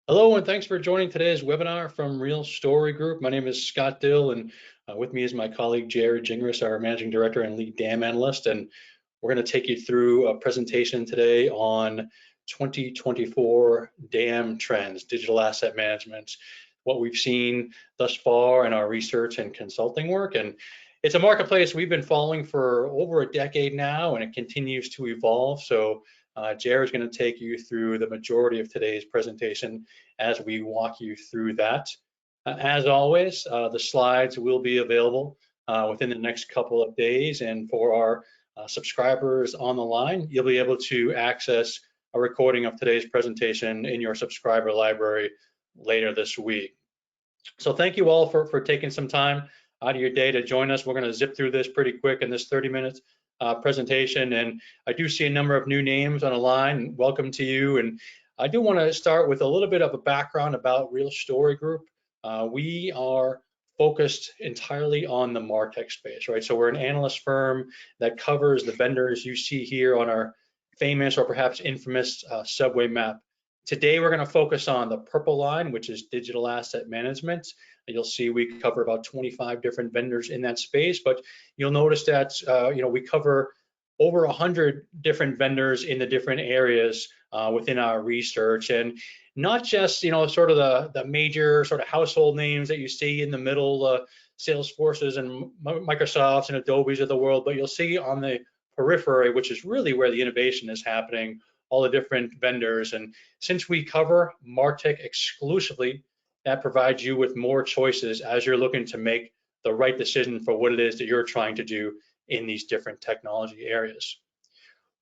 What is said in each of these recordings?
Hello, and thanks for joining today's webinar from Real Story Group. My name is Scott Dill, and with me is my colleague Jared Gingras, our Managing Director and Lead DAM Analyst. And we're going to take you through a presentation today on 2024 DAM trends, digital asset management, what we've seen thus far in our research and consulting work. And it's a marketplace we've been following for over a decade now, and it continues to evolve. So Jared's going to take you through the majority of today's presentation as we walk you through that. As always, the slides will be available within the next couple of days, and for our subscribers on the line, you'll be able to access a recording of today's presentation in your subscriber library later this week. So thank you all for taking some time out of your day to join us. We're going to zip through this pretty quick in this 30 minutes presentation, and I do see a number of new names on the line. Welcome to you. And I do want to start with a little bit of a background about Real Story Group. We are focused entirely on the MarTech space, right? So we're an analyst firm that covers the vendors you see here on our famous or perhaps infamous subway map. Today, we're going to focus on the purple line, which is digital asset management. You'll see we cover about 25 different vendors in that space, but you'll notice that we cover over 100 different vendors in the different areas within our research, and not just sort of the major sort of household names that you see in the middle, Salesforces and Microsofts and Adobes of the world, but you'll see on the periphery, which is really where the innovation is happening, all the different vendors. And since we cover MarTech exclusively, that provides you with more choices as you're looking to make the right decision for what it is that you're trying to do in these different technology areas.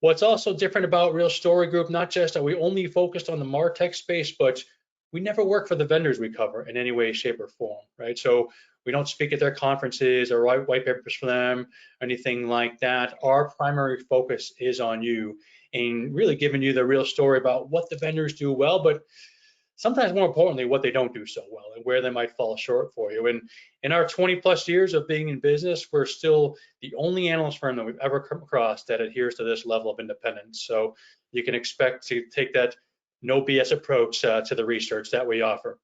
What's also different about Real Story Group, not just that we only focused on the MarTech space, but we never work for the vendors we cover in any way, shape, or form, right? So we don't speak at their conferences or write white papers for them, anything like that. Our primary focus is on you and really giving you the real story about what the vendors do well, but sometimes more importantly, what they don't do so well and where they might fall short for you. And in our 20 plus years of being in business, we're still the only analyst firm that we've ever come across that adheres to this level of independence. So you can expect to take that no BS approach to the research that we offer.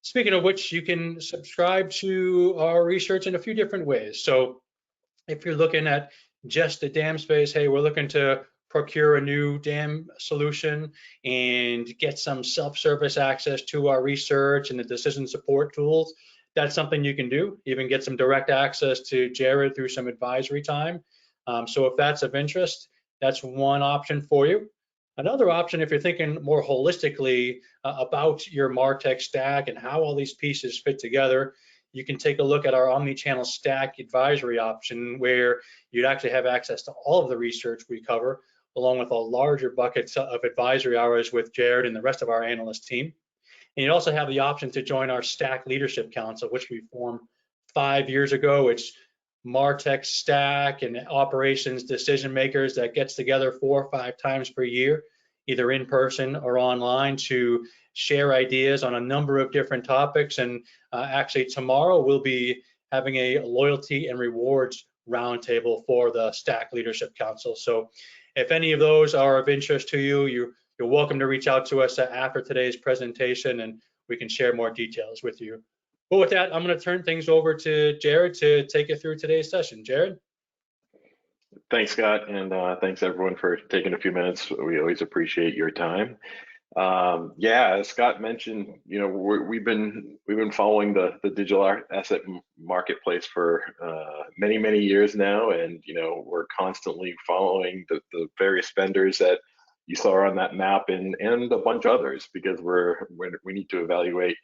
Speaking of which, you can subscribe to our research in a few different ways. So if you're looking at just the DAM space, hey, we're looking to procure a new DAM solution and get some self-service access to our research and the decision support tools, that's something you can do. Even get some direct access to Jared through some advisory time. So if that's of interest, that's one option for you. Another option, if you're thinking more holistically about your MarTech stack and how all these pieces fit together, you can take a look at our omni-channel stack advisory option, where you'd actually have access to all of the research we cover, along with a larger bucket of advisory hours with Jared and the rest of our analyst team. And you also have the option to join our Stack Leadership Council, which we formed 5 years ago. It's MarTech stack and operations decision makers that gets together 4 or 5 times per year, either in person or online, to share ideas on a number of different topics. And actually tomorrow we'll be having a loyalty and rewards roundtable for the Stack Leadership Council. So if any of those are of interest to you, you're welcome to reach out to us after today's presentation, and we can share more details with you. But with that, I'm going to turn things over to Jared to take you through today's session. Jared? Thanks, Scott, and thanks everyone for taking a few minutes. We always appreciate your time. Yeah, as Scott mentioned, we've been following the digital asset marketplace for many years now, and we're constantly following the various vendors that you saw on that map and a bunch of others, because we need to evaluate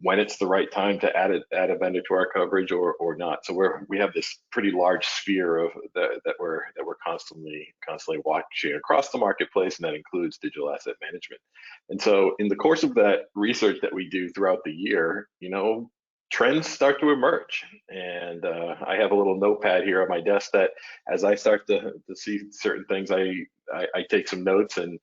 when it's the right time to add a vendor to our coverage or not. So we have this pretty large sphere of that we're constantly watching across the marketplace, and that includes digital asset management. And so in the course of that research that we do throughout the year, trends start to emerge. And I have a little notepad here on my desk that as I start to see certain things, I take some notes. And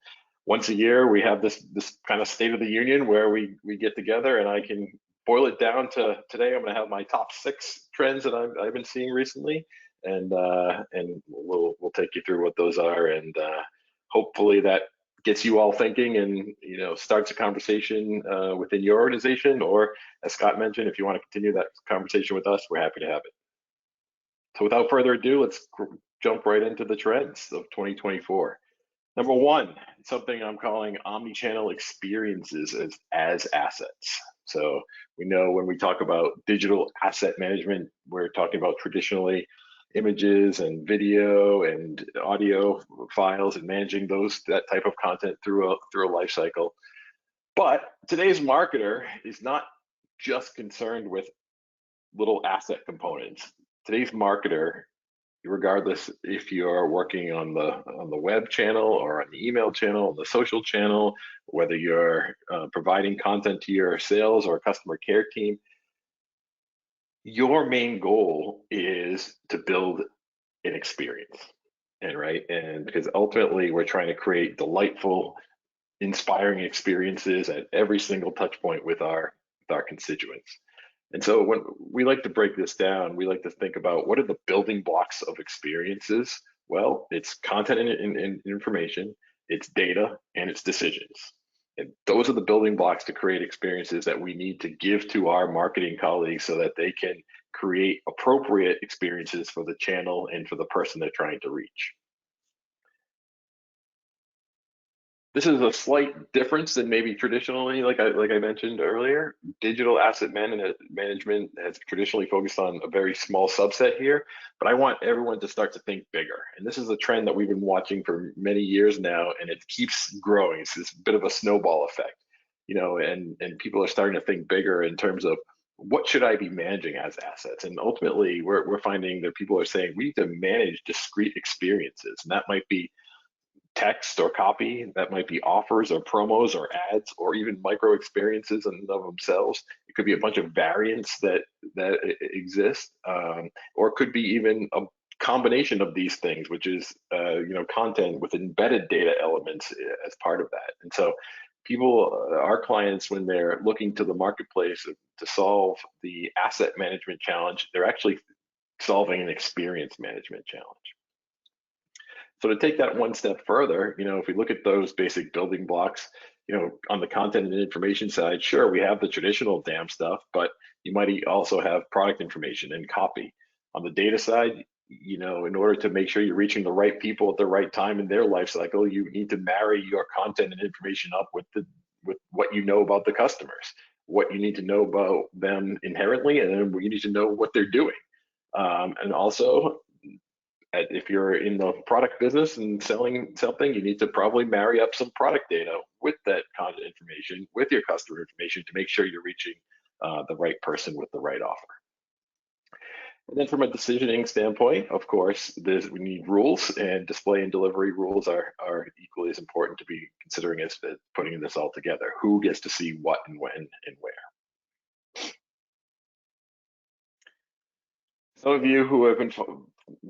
once a year we have this kind of state of the union where we get together, and I can boil it down to today. I'm going to have my top 6 trends that I've been seeing recently, and we'll take you through what those are, and hopefully that gets you all thinking and starts a conversation within your organization, or as Scott mentioned, if you want to continue that conversation with us, we're happy to have it. So without further ado, let's jump right into the trends of 2024. Number one, something I'm calling omni-channel experiences as assets. So we know when we talk about digital asset management, we're talking about traditionally images and video and audio files and managing that type of content through a life cycle. But today's marketer is not just concerned with little asset components. Today's marketer, regardless if you're working on the web channel or on the email channel, on the social channel, whether you're providing content to your sales or customer care team, your main goal is to build an experience. And because ultimately we're trying to create delightful, inspiring experiences at every single touch point with our constituents. And so when we like to break this down, we like to think about what are the building blocks of experiences? Well, it's content and information, it's data, and it's decisions. And those are the building blocks to create experiences that we need to give to our marketing colleagues so that they can create appropriate experiences for the channel and for the person they're trying to reach. This is a slight difference than maybe traditionally, like I mentioned earlier. Digital asset management has traditionally focused on a very small subset here, but I want everyone to start to think bigger. And this is a trend that we've been watching for many years now, and it keeps growing. It's this bit of a snowball effect, and people are starting to think bigger in terms of what should I be managing as assets? And ultimately, we're finding that people are saying we need to manage discrete experiences, and that might be text or copy, that might be offers or promos or ads or even micro experiences in and of themselves. It could be a bunch of variants that exist, or it could be even a combination of these things, which is content with embedded data elements as part of that. And so our clients, when they're looking to the marketplace to solve the asset management challenge, they're actually solving an experience management challenge. So to take that one step further, if we look at those basic building blocks, on the content and information side, sure, we have the traditional DAM stuff, but you might also have product information and copy. On the data side, in order to make sure you're reaching the right people at the right time in their life cycle, you need to marry your content and information up with what you know about the customers, what you need to know about them inherently, and then you need to know what they're doing. And also, if you're in the product business and selling something, you need to probably marry up some product data with that content information, with your customer information, to make sure you're reaching the right person with the right offer. And then from a decisioning standpoint, of course, we need rules, and display and delivery rules are equally as important to be considering as putting this all together. Who gets to see what and when and where? Some of you who have been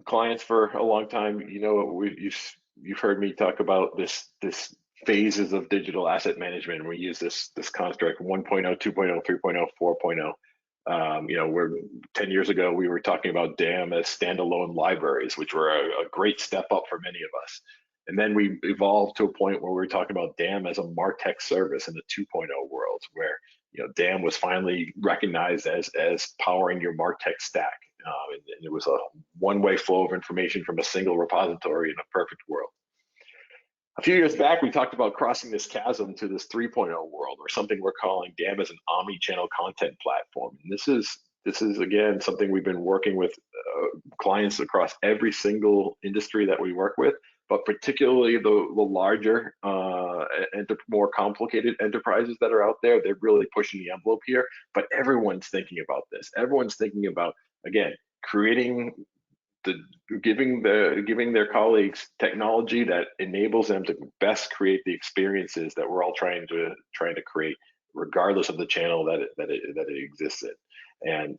clients for a long time, you've heard me talk about this phases of digital asset management. And we use this construct 1.0, 2.0, 3.0, 4.0. Where 10 years ago we were talking about DAM as standalone libraries, which were a great step up for many of us. And then we evolved to a point where we were talking about DAM as a MarTech service in the 2.0 world, where DAM was finally recognized as powering your MarTech stack. And it was a one-way flow of information from a single repository in a perfect world. A few years back, we talked about crossing this chasm to this 3.0 world, or something we're calling DAM as an omni-channel content platform. And this is again something we've been working with clients across every single industry that we work with, but particularly the larger and the more complicated enterprises that are out there. They're really pushing the envelope here, but everyone's thinking about this. Everyone's thinking about, again, giving their colleagues technology that enables them to best create the experiences that we're all trying to create, regardless of the channel that it exists in. And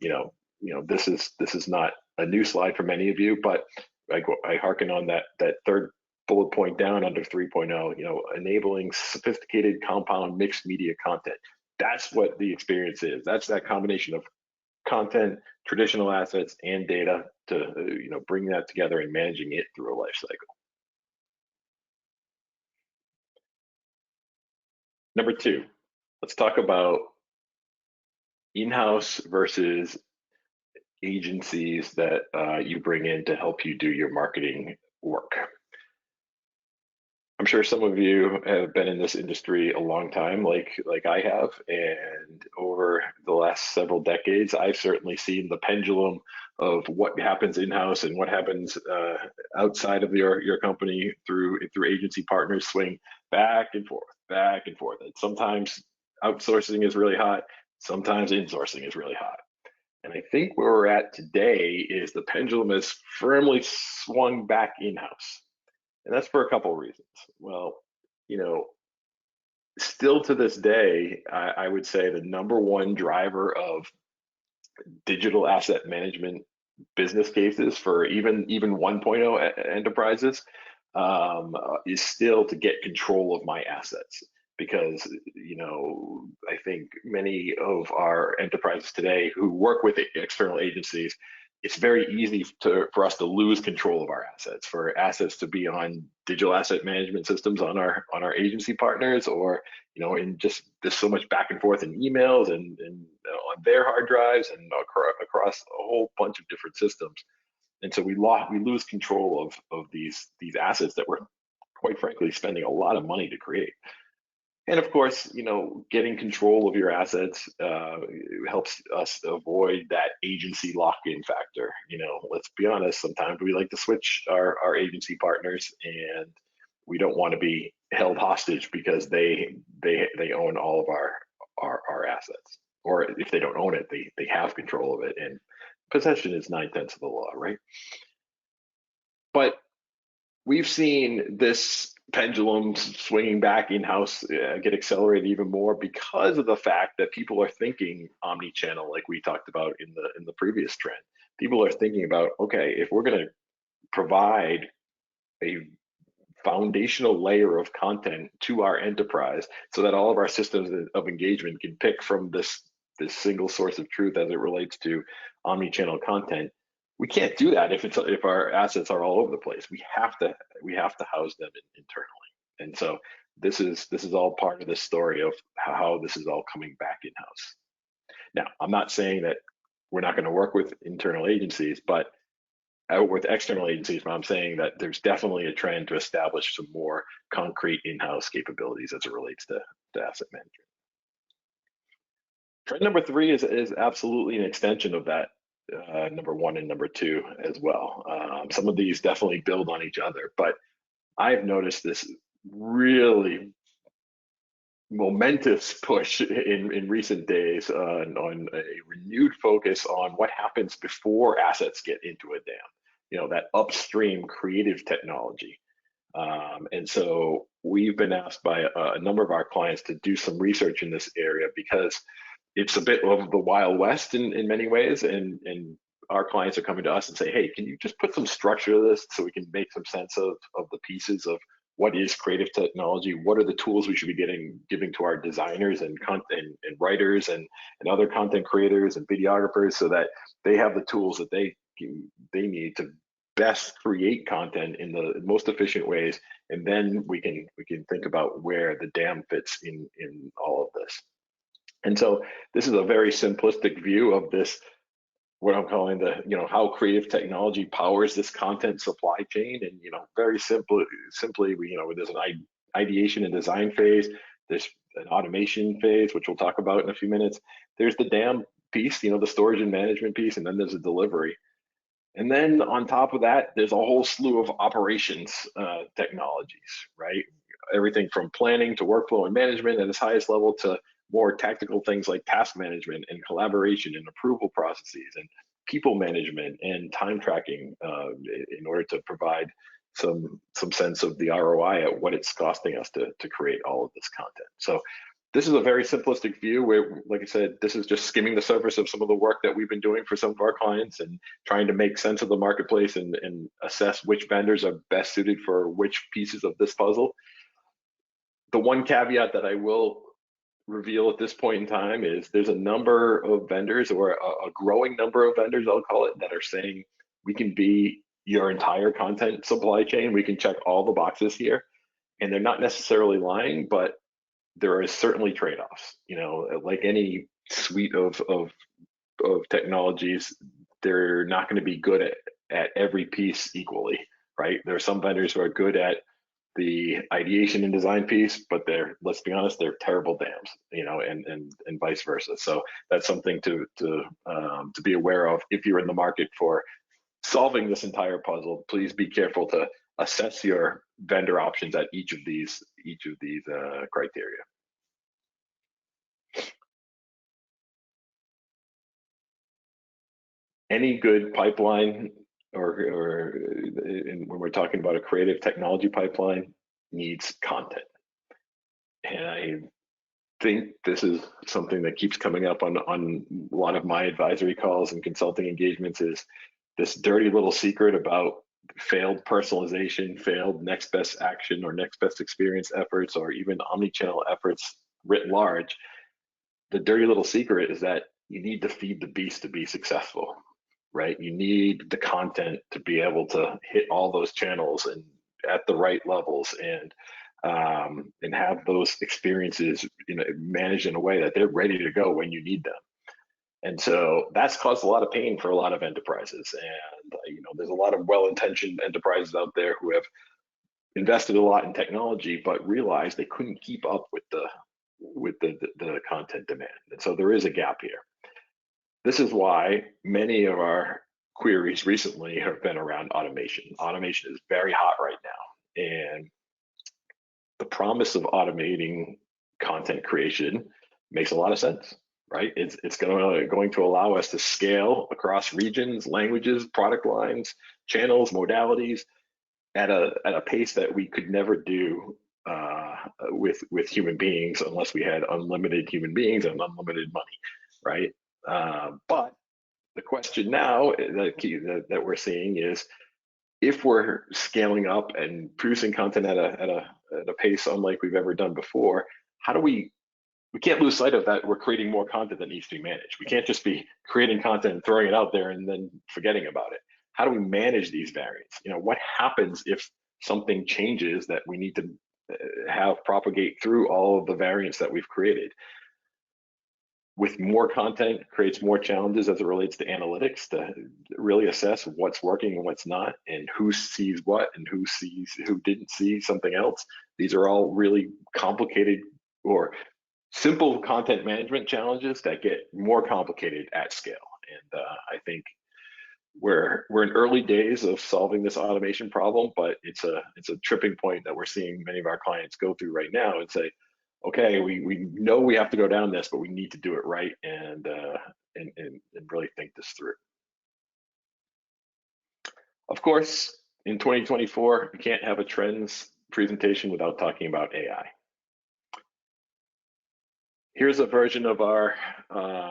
this is not a new slide for many of you, but I hearken on that third bullet point down under 3.0, enabling sophisticated compound mixed media content. That's what the experience is. That's that combination of content, traditional assets, and data to bring that together and managing it through a life cycle. Number two, let's talk about in-house versus agencies that you bring in to help you do your marketing work. I'm sure some of you have been in this industry a long time, like I have, and over the last several decades, I've certainly seen the pendulum of what happens in-house and what happens outside of your company through agency partners swing back and forth, back and forth. And sometimes outsourcing is really hot, sometimes insourcing is really hot. And I think where we're at today is the pendulum has firmly swung back in-house. And that's for a couple of reasons. Well, you know, still to this day, I would say the number one driver of digital asset management business cases for even 1.0 enterprises is still to get control of my assets. Because I think many of our enterprises today who work with external agencies, it's very easy for us to lose control of our assets, for assets to be on digital asset management systems on our agency partners, or in just there's so much back and forth in emails and on their hard drives and across a whole bunch of different systems. And so we lose control of these assets that we're quite frankly spending a lot of money to create. And of course, getting control of your assets helps us avoid that agency lock-in factor. Let's be honest, sometimes we like to switch our agency partners, and we don't want to be held hostage because they own all of our assets. Or if they don't own it, they have control of it. And possession is 9/10 of the law, right? But we've seen this pendulum swinging back in-house get accelerated even more because of the fact that people are thinking omni-channel, like we talked about in the previous trend. People are thinking about, okay, if we're going to provide a foundational layer of content to our enterprise so that all of our systems of engagement can pick from this single source of truth as it relates to omni-channel content, we can't do that if our assets are all over the place. We have to house them internally. And so this is all part of the story of how this is all coming back in-house. Now, I'm not saying that we're not going to work with internal agencies, but with external agencies, but I'm saying that there's definitely a trend to establish some more concrete in-house capabilities as it relates to asset management. Trend number three is absolutely an extension of that number one and number two as well. Some of these definitely build on each other, but I've noticed this really momentous push in recent days on a renewed focus on what happens before assets get into a dam, that upstream creative technology. And so we've been asked by a number of our clients to do some research in this area because it's a bit of the Wild West in many ways, and our clients are coming to us and say, hey, can you just put some structure to this so we can make some sense of the pieces of what is creative technology, what are the tools we should be giving to our designers and content and writers and other content creators and videographers so that they have the tools that they need to best create content in the most efficient ways, and then we can think about where the dam fits in all of this. And so this is a very simplistic view of this, what I'm calling how creative technology powers this content supply chain. And very simply, there's an ideation and design phase, there's an automation phase, which we'll talk about in a few minutes. There's the dam piece, the storage and management piece, and then there's a delivery. And then on top of that, there's a whole slew of operations technologies, right? Everything from planning to workflow and management at its highest level to more tactical things like task management and collaboration and approval processes and people management and time tracking in order to provide some sense of the ROI at what it's costing us to create all of this content. So this is a very simplistic view where, like I said, this is just skimming the surface of some of the work that we've been doing for some of our clients and trying to make sense of the marketplace and assess which vendors are best suited for which pieces of this puzzle. The one caveat that I will reveal at this point in time is there's a number of vendors, or a growing number of vendors, I'll call it, that are saying we can be your entire content supply chain. We can check all the boxes here. And they're not necessarily lying, but there are certainly trade-offs. Like any suite of technologies, they're not going to be good at every piece equally, right? There are some vendors who are good at the ideation and design piece, but let's be honest, they're terrible dams, and vice versa. So that's something to be aware of if you're in the market for solving this entire puzzle. Please be careful to assess your vendor options at each of these criteria. Any good pipeline, or when we're talking about a creative technology pipeline, needs content. And I think this is something that keeps coming up on a lot of my advisory calls and consulting engagements, is this dirty little secret about failed personalization, failed next best action or next best experience efforts, or even omni-channel efforts writ large. The dirty little secret is that you need to feed the beast to be successful, right? You need the content to be able to hit all those channels and at the right levels, and have those experiences managed in a way that they're ready to go when you need them. And so that's caused a lot of pain for a lot of enterprises. And there's a lot of well-intentioned enterprises out there who have invested a lot in technology, but realized they couldn't keep up with the content demand. And so there is a gap here. This is why many of our queries recently have been around automation. Automation is very hot right now. And the promise of automating content creation makes a lot of sense, right? It's going to allow us to scale across regions, languages, product lines, channels, modalities at a pace that we could never do with human beings, unless we had unlimited human beings and unlimited money, right? But the question now that we're seeing is, if we're scaling up and producing content at a pace unlike we've ever done before, how do we can't lose sight of that we're creating more content that needs to be managed. We can't just be creating content and throwing it out there and then forgetting about it. How do we manage these variants? What happens if something changes that we need to have propagate through all of the variants that we've created? With more content creates more challenges as it relates to analytics, to really assess what's working and what's not, and who sees what and who didn't see something else. These are all really complicated or simple content management challenges that get more complicated at scale. And I think we're in early days of solving this automation problem, but it's a tripping point that we're seeing many of our clients go through right now and say, okay, we know we have to go down this, but we need to do it right and really think this through. Of course, in 2024, you can't have a trends presentation without talking about AI. Here's a version of our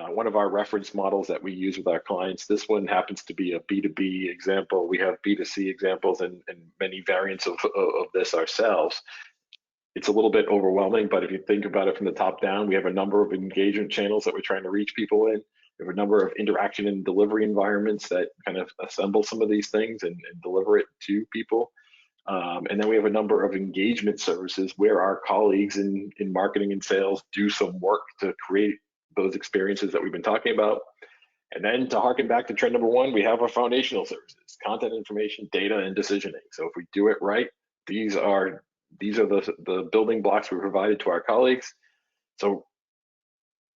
one of our reference models that we use with our clients. This one happens to be a B2B example. We have B2C examples and many variants of this ourselves. It's a little bit overwhelming, but if you think about it from the top down, we have a number of engagement channels that we're trying to reach people in. We have a number of interaction and delivery environments that kind of assemble some of these things and deliver it to people. And then we have a number of engagement services where our colleagues in marketing and sales do some work to create those experiences that we've been talking about. And then to harken back to trend number one, we have our foundational services: content, information, data, and decisioning. So if we do it right, these are the building blocks we provided to our colleagues. So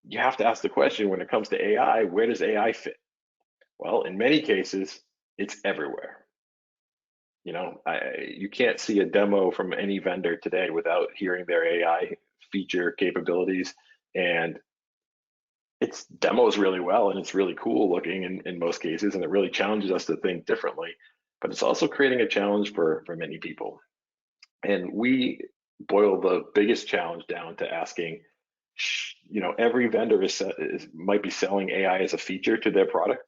you have to ask the question, when it comes to AI, where does AI fit? Well, in many cases, it's everywhere. You can't see a demo from any vendor today without hearing their AI feature capabilities. And it's demos really well, and it's really cool looking in most cases, and it really challenges us to think differently. But it's also creating a challenge for many people. And we boil the biggest challenge down to asking, every vendor might be selling AI as a feature to their product,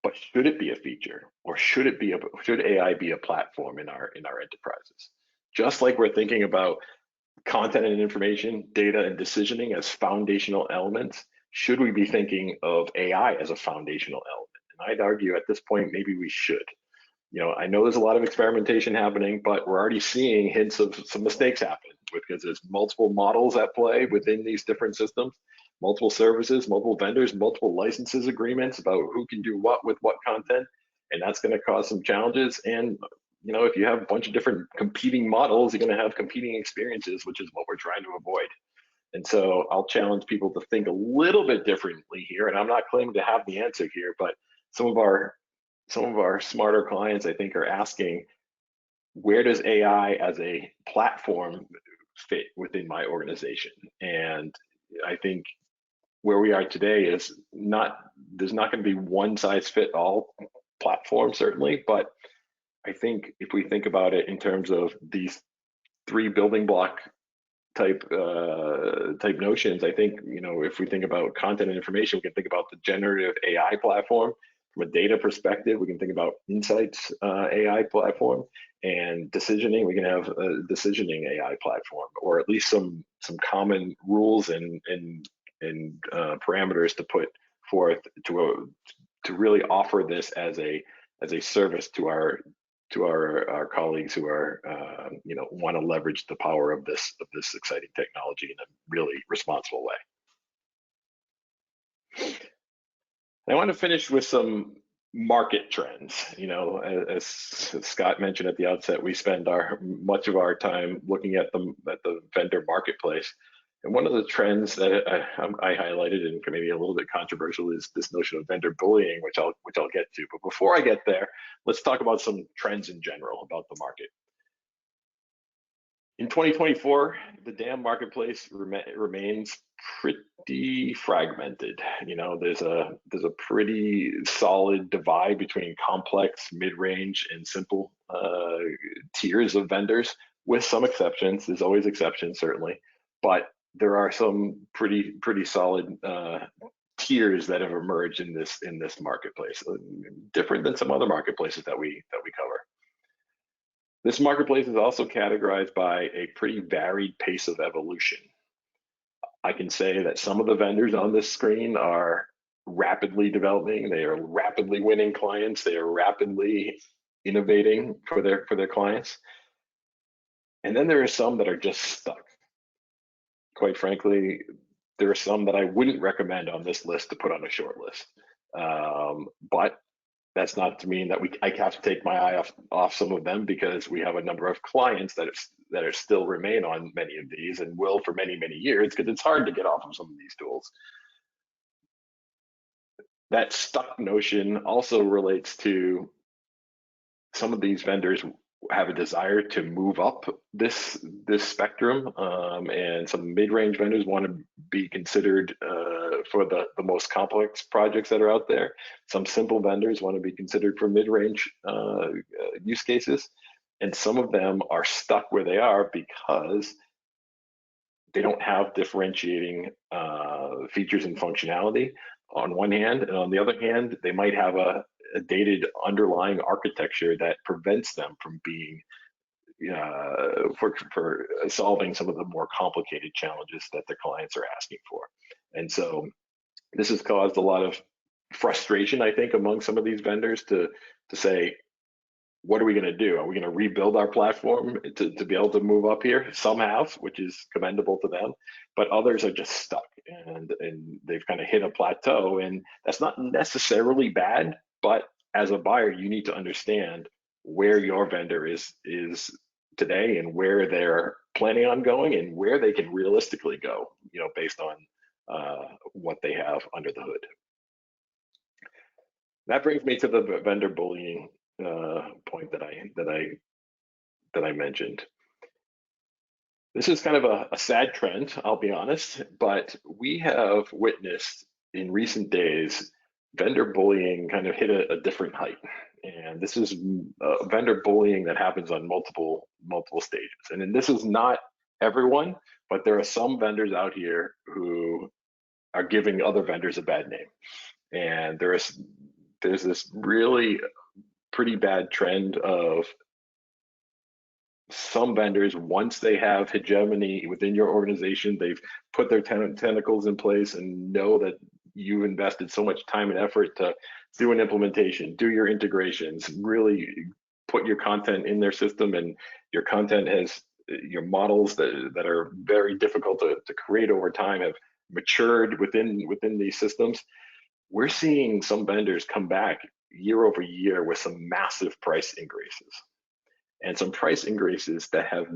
but should it be a feature, or should AI be a platform in our enterprises? Just like we're thinking about content and information, data and decisioning as foundational elements, should we be thinking of AI as a foundational element? And I'd argue at this point, maybe we should. I know there's a lot of experimentation happening, but we're already seeing hints of some mistakes happen because there's multiple models at play within these different systems, multiple services, multiple vendors, multiple licenses agreements about who can do what with what content, and that's going to cause some challenges. And if you have a bunch of different competing models, you're going to have competing experiences, which is what we're trying to avoid. And so I'll challenge people to think a little bit differently here. And I'm not claiming to have the answer here, but some of our smarter clients, I think, are asking, where does AI as a platform fit within my organization? And I think where we are today is there's not going to be one size fit all platform, certainly, but I think if we think about it in terms of these 3 building block type notions, I think, if we think about content and information, we can think about the generative AI platform. From a data perspective, we can think about insights AI platform, and decisioning, we can have a decisioning AI platform, or at least some common rules and parameters to put forth to really offer this as a service to our colleagues who are want to leverage the power of this exciting technology in a really responsible way. I want to finish with some market trends. As Scott mentioned at the outset, we spend much of our time looking at the vendor marketplace. And one of the trends that I highlighted, and maybe a little bit controversial, is this notion of vendor bullying, which I'll get to. But before I get there, let's talk about some trends in general about the market. In 2024, the DAM marketplace remains pretty fragmented. There's a pretty solid divide between complex, mid-range, and simple tiers of vendors, with some exceptions. There's always exceptions, certainly, but there are some pretty solid tiers that have emerged in this marketplace, different than some other marketplaces that we cover. This marketplace is also categorized by a pretty varied pace of evolution. I can say that some of the vendors on this screen are rapidly developing, they are rapidly winning clients, they are rapidly innovating for their clients. And then there are some that are just stuck. Quite frankly, there are some that I wouldn't recommend on this list to put on a short list. But that's not to mean that I have to take my eye off some of them, because we have a number of clients that are still remain on many of these, and will for many years, because it's hard to get off of some of these tools. That stuck notion also relates to some of these vendors have a desire to move up this spectrum, and some mid-range vendors want to be considered for the most complex projects that are out there. Some simple vendors want to be considered for mid-range use cases, and some of them are stuck where they are because they don't have differentiating features and functionality on one hand, and on the other hand, they might have a dated underlying architecture that prevents them from being for solving some of the more complicated challenges that the clients are asking for. And so this has caused a lot of frustration, I think, among some of these vendors to say, what are we going to do? Are we going to rebuild our platform to be able to move up here? Some have, which is commendable to them, but others are just stuck, and they've kind of hit a plateau, and that's not necessarily bad. But as a buyer, you need to understand where your vendor is today, and where they're planning on going, and where they can realistically go, based on what they have under the hood. That brings me to the vendor bullying point that I mentioned. This is kind of a sad trend, I'll be honest, but we have witnessed in recent days vendor bullying kind of hit a different height. And this is vendor bullying that happens on multiple stages. And this is not everyone, but there are some vendors out here who are giving other vendors a bad name. And there's this really pretty bad trend of some vendors, once they have hegemony within your organization, they've put their tentacles in place and know that you've invested so much time and effort to do an implementation, do your integrations, really put your content in their system, and your content has your models that are very difficult to create over time have matured within these systems. We're seeing some vendors come back year over year with some massive price increases, and some price increases that have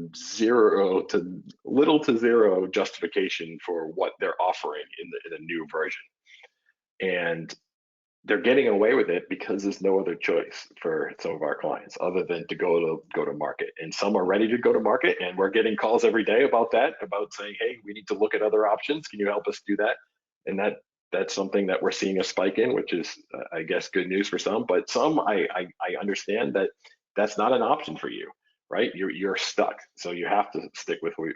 little to zero justification for what they're offering in the new version. And they're getting away with it because there's no other choice for some of our clients other than to go to market. And some are ready to go to market, and we're getting calls every day about that, about saying, hey, we need to look at other options. Can you help us do that? And that's something that we're seeing a spike in, which is, I guess, good news for some. But some, I understand that that's not an option for you, right? You're stuck, so you have to stick with who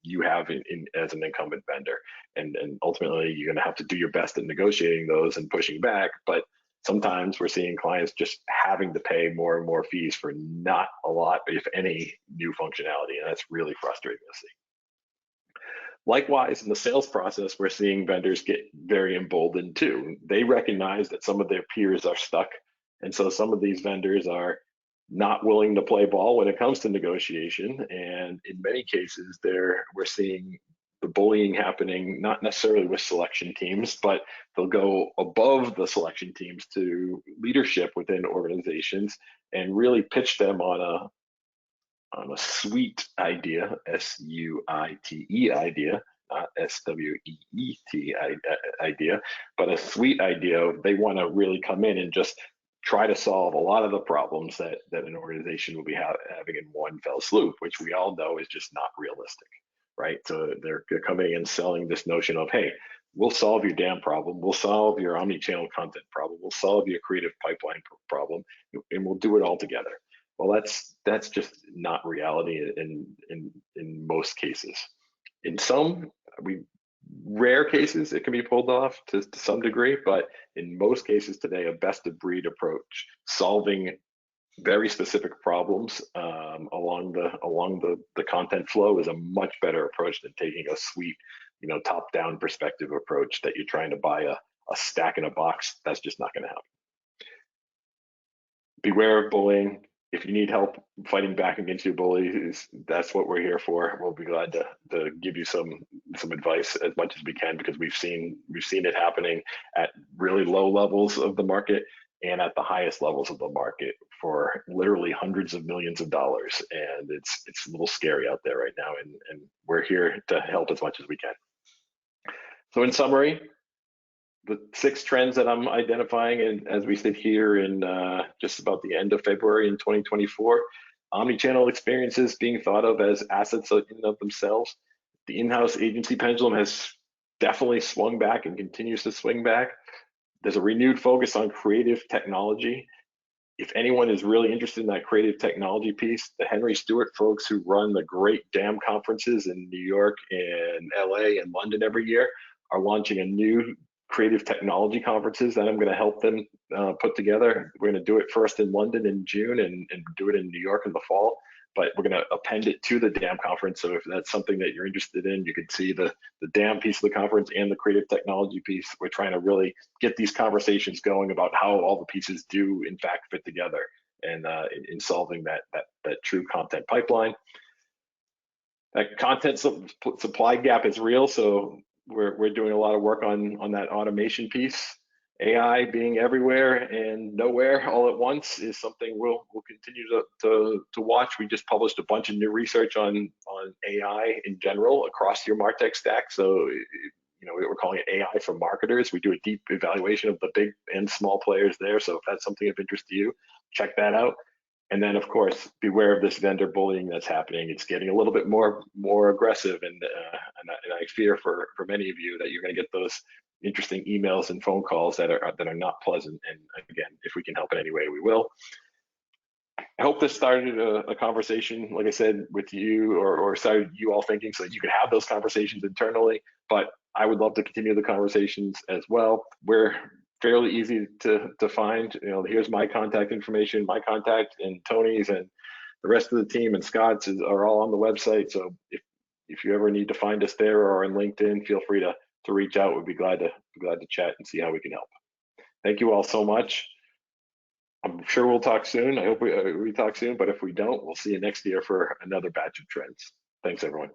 you have in as an incumbent vendor, and ultimately you're going to have to do your best in negotiating those and pushing back. But sometimes we're seeing clients just having to pay more and more fees for not a lot, if any, new functionality, and that's really frustrating to see. Likewise, in the sales process, we're seeing vendors get very emboldened too. They recognize that some of their peers are stuck, and so some of these vendors are not willing to play ball when it comes to negotiation. And in many cases, we're seeing the bullying happening, not necessarily with selection teams, but they'll go above the selection teams to leadership within organizations and really pitch them on a suite idea, S-U-I-T-E idea, not S-W-E-E-T idea, but a suite idea. They want to really come in and just try to solve a lot of the problems that an organization will be having in one fell swoop, which we all know is just not realistic, right? So they're coming and selling this notion of, hey, we'll solve your DAM problem, we'll solve your omni-channel content problem, we'll solve your creative pipeline problem, and we'll do it all together. Well, that's just not reality in most cases. In some rare cases, it can be pulled off to some degree, but in most cases today, a best of breed approach, solving very specific problems along the content flow, is a much better approach than taking a suite, top-down perspective approach that you're trying to buy a stack in a box. That's just not going to happen. Beware of bullying. If you need help fighting back against your bullies, that's what we're here for. We'll be glad to give you some advice as much as we can, because we've seen it happening at really low levels of the market and at the highest levels of the market for literally hundreds of millions of dollars. And it's a little scary out there right now, and we're here to help as much as we can. So in summary, the 6 trends that I'm identifying, and as we sit here in just about the end of February in 2024, omni-channel experiences being thought of as assets in and of themselves. The in-house agency pendulum has definitely swung back and continues to swing back. There's a renewed focus on creative technology. If anyone is really interested in that creative technology piece, the Henry Stewart folks who run the great DAM conferences in New York and LA and London every year are launching a new creative technology conferences that I'm going to help them put together. We're going to do it first in London in June and do it in New York in the fall, but we're going to append it to the DAM conference. So if that's something that you're interested in, you can see the DAM piece of the conference and the creative technology piece. We're trying to really get these conversations going about how all the pieces do in fact fit together, and in solving that true content pipeline. That content supply gap is real, so we're doing a lot of work on that automation piece. AI being everywhere and nowhere all at once is something we'll continue to watch. We just published a bunch of new research on AI in general across your MarTech stack. So we're calling it AI for marketers. We do a deep evaluation of the big and small players there. So if that's something of interest to you, check that out. And then, of course, beware of this vendor bullying that's happening. It's getting a little bit more aggressive, and I fear for many of you that you're going to get those interesting emails and phone calls that are not pleasant. And again, if we can help in any way, we will. I hope this started a conversation, like I said, with you, or started you all thinking, so that you could have those conversations internally. But I would love to continue the conversations as well. We're fairly easy to find. Here's my contact information, my contact, and Tony's, and the rest of the team and Scott's are all on the website. So if you ever need to find us there or on LinkedIn, feel free to reach out. We'd be glad to chat and see how we can help. Thank you all so much. I'm sure we'll talk soon. I hope we talk soon, but if we don't, we'll see you next year for another batch of trends. Thanks, everyone.